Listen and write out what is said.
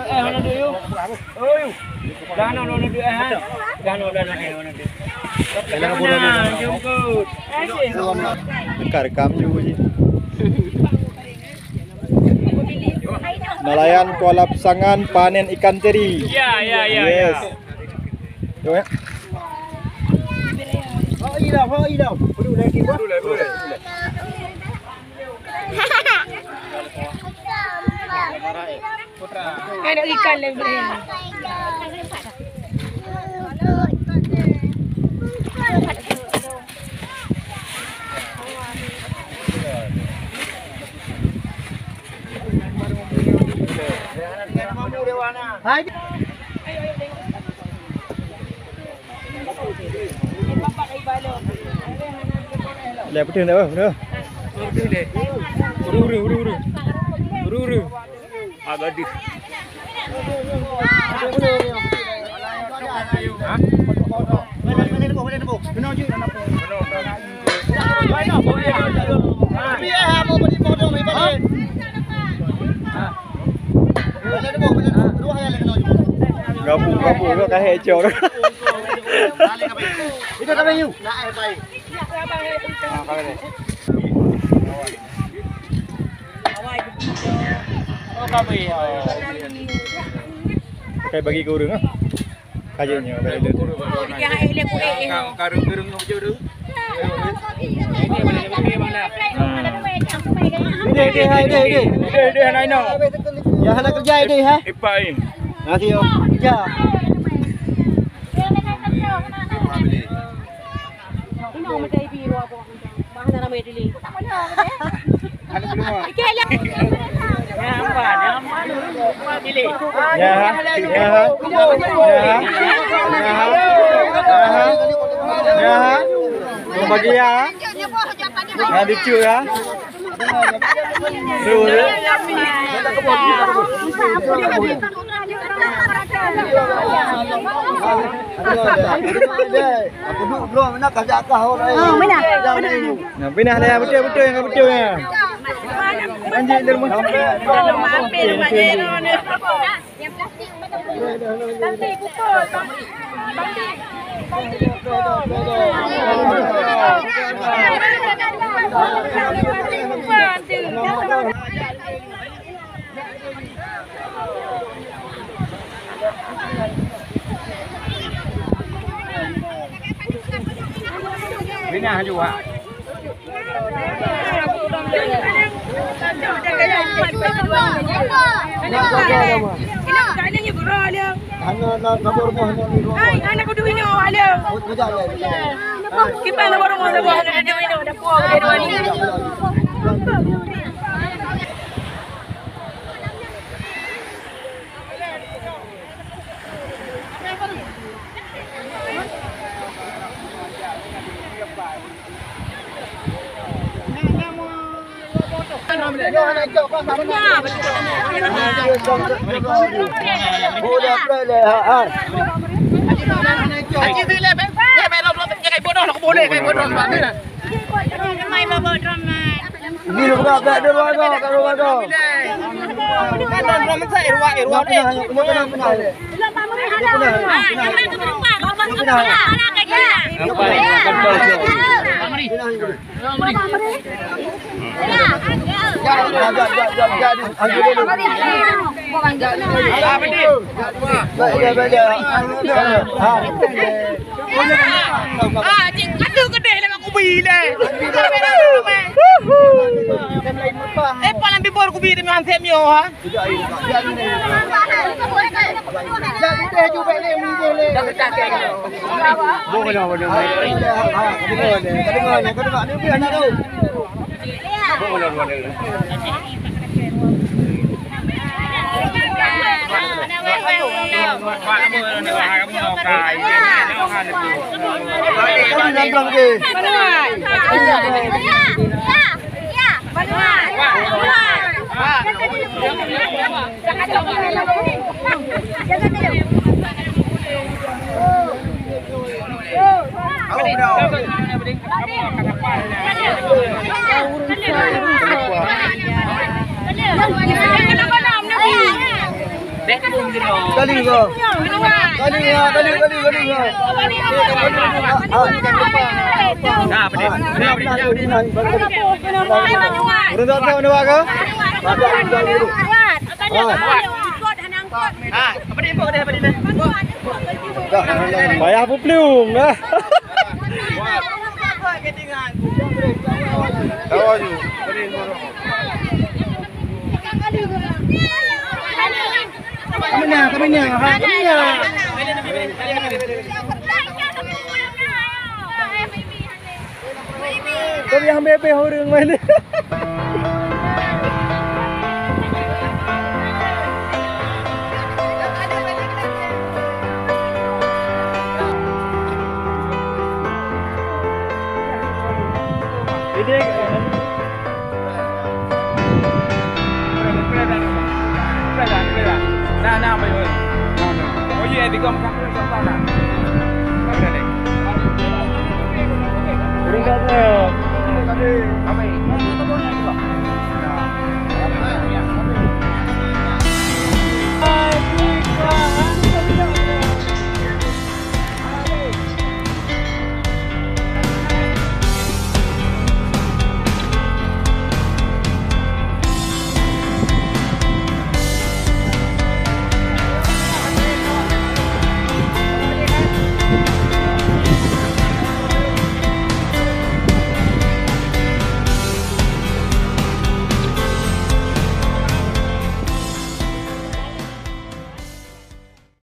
Mana dia? Oh, dah nak dia ha. Dah nak mana dia. Jangan bodoh jemput. Rekam juga je. Nelayan Kuala Pesangan panen ikan teri. Ya. Yes. Yo ya. Hoi dah. Perlu lagi. Ada ikan lagi. Hai. Lihat betul tak? Betul. Betul deh. Uru. Agak di. Gabung kau kahit hijau dah. Itu apa you? Nak air baik. Pakai bagi kurung ah. Kajanya bagi tu. Karung je tu. Ini boleh pakai mana? Dia nak ino. Ya nak kerja ini ha? Ipain. Nanti yo kerja. Ini mau mencari biru apa? Bahan nama ini. Ada belum? Bagi ya. Yang lucu ya. Aku duduk belum nak kasih akah orang. Oh, mana? Nah, pindah dah betul yang betul ya. Anjing derma. Dalam mampir rumah Jero ni. Yang plastik betul. Nanti pukul. Pindah juga. Anak kabur rumah ni. Ai, anak kudu ini awalnya. Kita nak baru masa buat ada ini ada puak ada dua ni. Boleh kayak bodoh ni lah. Main bawa drama. Ini bukan ada warga kalau warga. Kan drama saya ruang ni. Benar. Palang bibor ku biri man sem yo ha. Kami dalam ke? Kali ke? Kali ya, kali. Nah, apa dia? Urang tak tahu nak ke? Apa dia import dia? Payah apa pelung dah. Tahu je. Kami ni. Kami ambil orang mana? Nah, apa itu? Oh iya, di kampung sana.